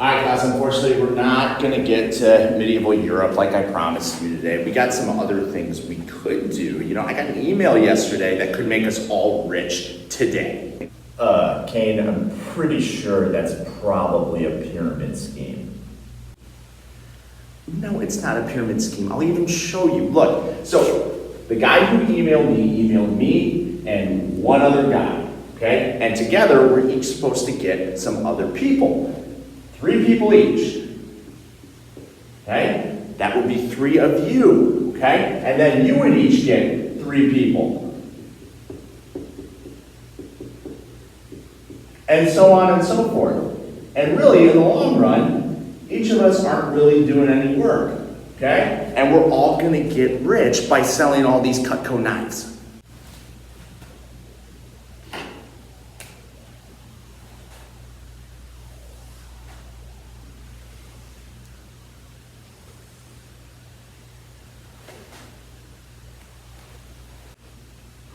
All right, guys, unfortunately, we're not going to get to medieval Europe like I promised you today. We got some other things we could do. You know, I got an email yesterday that could make us all rich today. Cain, I'm pretty sure that's probably a pyramid scheme. No, it's not a pyramid scheme. I'll even show you. Look, so the guy who emailed me and one other guy, okay? And together, we're each supposed to get some other people. 3 people each, okay? That would be 3 of you, okay? And then you would each get 3 people. And so on and so forth. And really, in the long run, each of us aren't really doing any work, okay? And we're all gonna get rich by selling all these Cutco knives.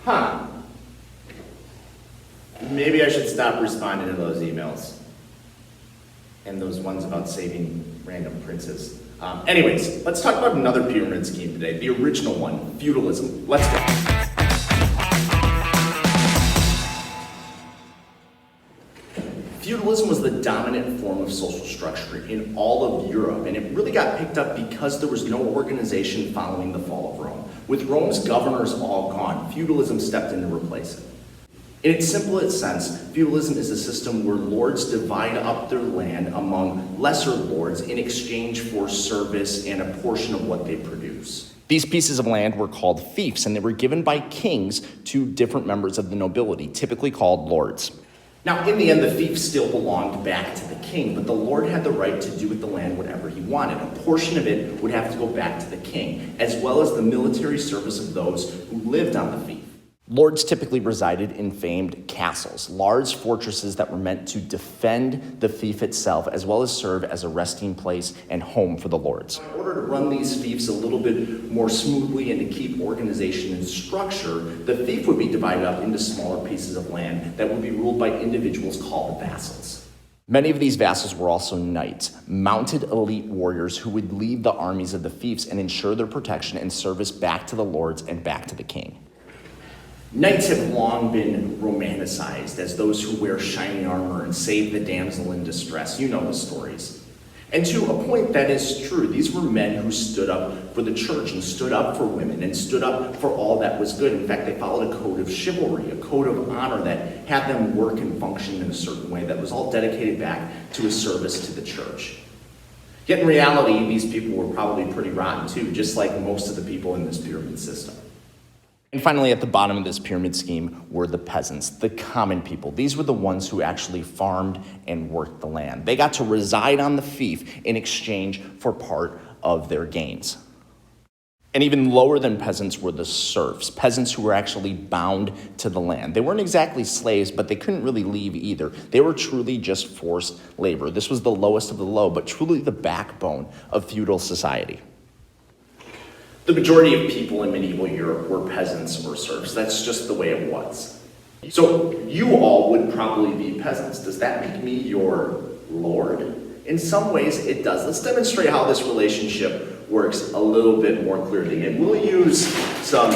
Huh. Maybe I should stop responding to those emails. And those ones about saving random princes. Anyways, let's talk about another pyramid scheme today. The original one, feudalism. Let's go. Feudalism was the dominant form of social structure in all of Europe, and it really got picked up because there was no organization following the fall of Rome. With Rome's governors all gone, feudalism stepped in to replace it. In its simplest sense, feudalism is a system where lords divide up their land among lesser lords in exchange for service and a portion of what they produce. These pieces of land were called fiefs, and they were given by kings to different members of the nobility, typically called lords. Now, in the end, the fief still belonged back to the king, but the lord had the right to do with the land whatever he wanted. A portion of it would have to go back to the king, as well as the military service of those who lived on the fief. Lords typically resided in famed castles, large fortresses that were meant to defend the fief itself, as well as serve as a resting place and home for the lords. In order to run these fiefs a little bit more smoothly and to keep organization and structure, the fief would be divided up into smaller pieces of land that would be ruled by individuals called vassals. Many of these vassals were also knights, mounted elite warriors who would lead the armies of the fiefs and ensure their protection and service back to the lords and back to the king. Knights have long been romanticized as those who wear shiny armor and save the damsel in distress. You know the stories. And to a point, that is true. These were men who stood up for the church and stood up for women and stood up for all that was good. In fact, they followed a code of chivalry, a code of honor that had them work and function in a certain way that was all dedicated back to a service to the church. Yet in reality, these people were probably pretty rotten too, just like most of the people in this pyramid system. And finally, at the bottom of this pyramid scheme were the peasants, the common people. These were the ones who actually farmed and worked the land. They got to reside on the fief in exchange for part of their gains. And even lower than peasants were the serfs, peasants who were actually bound to the land. They weren't exactly slaves, but they couldn't really leave either. They were truly just forced labor. This was the lowest of the low, but truly the backbone of feudal society. The majority of people in medieval Europe were peasants or serfs. That's just the way it was. So you all would probably be peasants. Does that make me your lord? In some ways, it does. Let's demonstrate how this relationship works a little bit more clearly. And we'll use some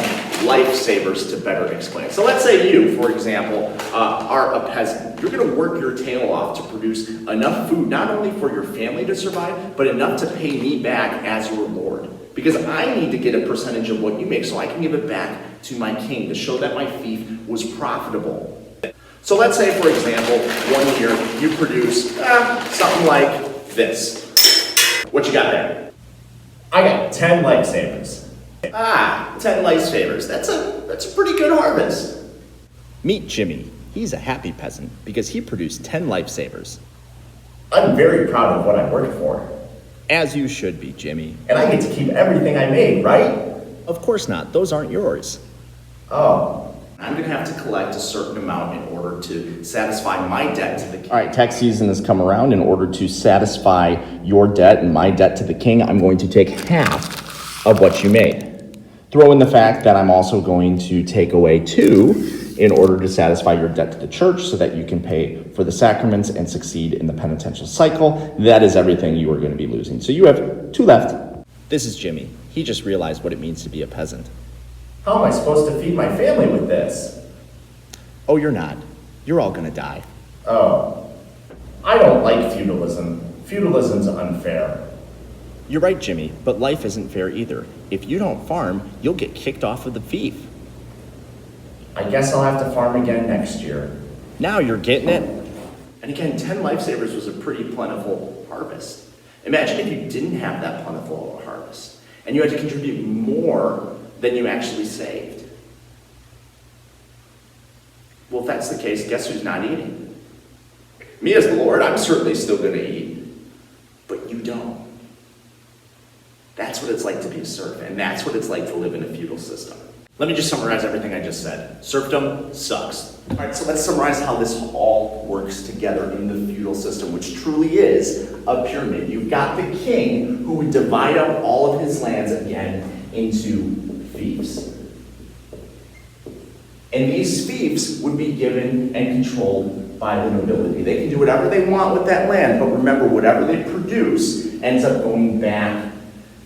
lifesavers to better explain. So let's say you, for example, are a peasant. You're going to work your tail off to produce enough food, not only for your family to survive, but enough to pay me back as your lord. Because I need to get a percentage of what you make so I can give it back to my king to show that my fief was profitable. So let's say, for example, one year you produce something like this. What you got there? I got 10 lifesavers. 10 lifesavers. That's a pretty good harvest. Meet Jimmy. He's a happy peasant because he produced 10 lifesavers. I'm very proud of what I worked for. As you should be, Jimmy. And I get to keep everything I made, right? Of course not. Those aren't yours. Oh. I'm going to have to collect a certain amount in order to satisfy my debt to the king. All right, tax season has come around. In order to satisfy your debt and my debt to the king, I'm going to take half of what you made. Throw in the fact that I'm also going to take away 2 in order to satisfy your debt to the church so that you can pay for the sacraments and succeed in the penitential cycle. That is everything you are going to be losing. So you have 2 left. This is Jimmy. He just realized what it means to be a peasant. How am I supposed to feed my family with this? Oh, you're not. You're all going to die. Oh, I don't like feudalism. Feudalism's unfair. You're right, Jimmy, but life isn't fair either. If you don't farm, you'll get kicked off of the fief. I guess I'll have to farm again next year. Now you're getting it? And again, 10 lifesavers was a pretty plentiful harvest. Imagine if you didn't have that plentiful of a harvest, and you had to contribute more than you actually saved. Well, if that's the case, guess who's not eating? Me as the Lord, I'm certainly still going to eat, but you don't. That's what it's like to be a serf, and that's what it's like to live in a feudal system. Let me just summarize everything I just said. Serfdom sucks. All right, so let's summarize how this all works together in the feudal system, which truly is a pyramid. You've got the king who would divide up all of his lands again into fiefs. And these fiefs would be given and controlled by the nobility. They can do whatever they want with that land, but remember, whatever they produce ends up going back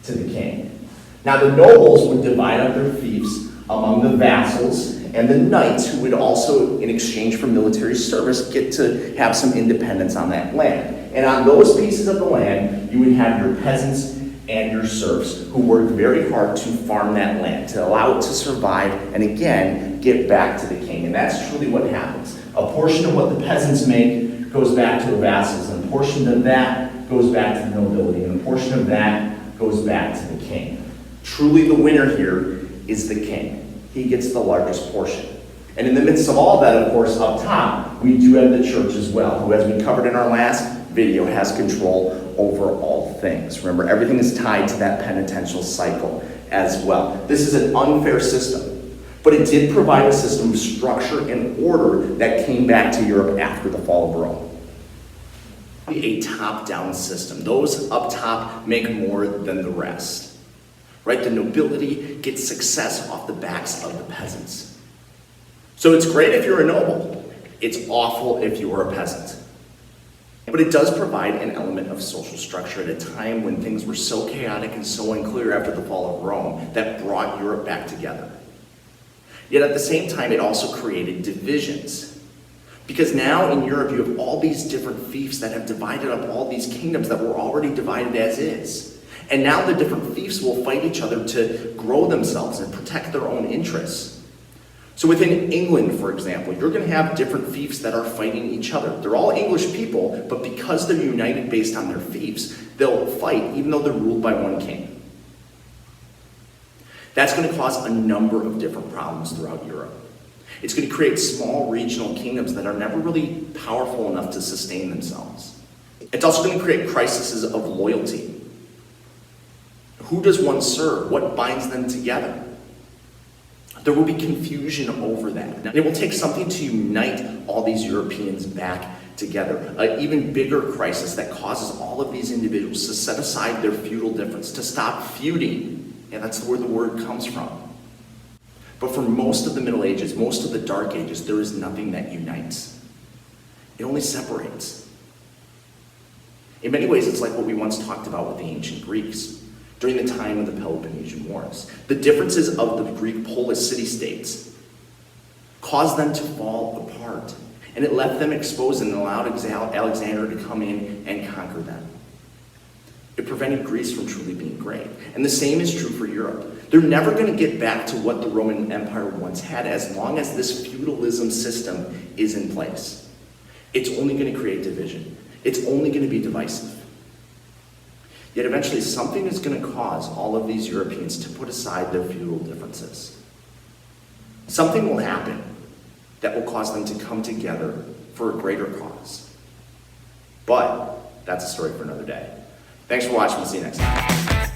to the king. Now, the nobles would divide up their fiefs among the vassals and the knights, who would also, in exchange for military service, get to have some independence on that land. And on those pieces of the land, you would have your peasants and your serfs who worked very hard to farm that land, to allow it to survive, and again, get back to the king. And that's truly what happens. A portion of what the peasants make goes back to the vassals, and a portion of that goes back to the nobility, and a portion of that goes back to the king. Truly the winner here is the king. He gets the largest portion. And in the midst of all that, of course, up top, we do have the church as well, who, as we covered in our last video, has control over all things. Remember, everything is tied to that penitential cycle as well. This is an unfair system, but it did provide a system of structure and order that came back to Europe after the fall of Rome. A top-down system. Those up top make more than the rest. Right? The nobility gets success off the backs of the peasants. So it's great if you're a noble. It's awful if you are a peasant. But it does provide an element of social structure at a time when things were so chaotic and so unclear after the fall of Rome that brought Europe back together. Yet at the same time, it also created divisions. Because now in Europe, you have all these different fiefs that have divided up all these kingdoms that were already divided as is. And now the different fiefs will fight each other to grow themselves and protect their own interests. So within England, for example, you're going to have different fiefs that are fighting each other. They're all English people, but because they're united based on their fiefs, they'll fight even though they're ruled by one king. That's going to cause a number of different problems throughout Europe. It's going to create small regional kingdoms that are never really powerful enough to sustain themselves. It's also going to create crises of loyalty. Who does one serve? What binds them together? There will be confusion over that. Now, it will take something to unite all these Europeans back together. An even bigger crisis that causes all of these individuals to set aside their feudal difference, to stop feuding. Yeah, that's where the word comes from. But for most of the Middle Ages, most of the Dark Ages, there is nothing that unites. It only separates. In many ways, it's like what we once talked about with the ancient Greeks during the time of the Peloponnesian Wars. The differences of the Greek polis city-states caused them to fall apart, and it left them exposed and allowed Alexander to come in and conquer them. It prevented Greece from truly being great. And the same is true for Europe. They're never going to get back to what the Roman Empire once had as long as this feudalism system is in place. It's only going to create division. It's only going to be divisive. Yet eventually something is going to cause all of these Europeans to put aside their feudal differences. Something will happen that will cause them to come together for a greater cause. But that's a story for another day. Thanks for watching. We'll see you next time.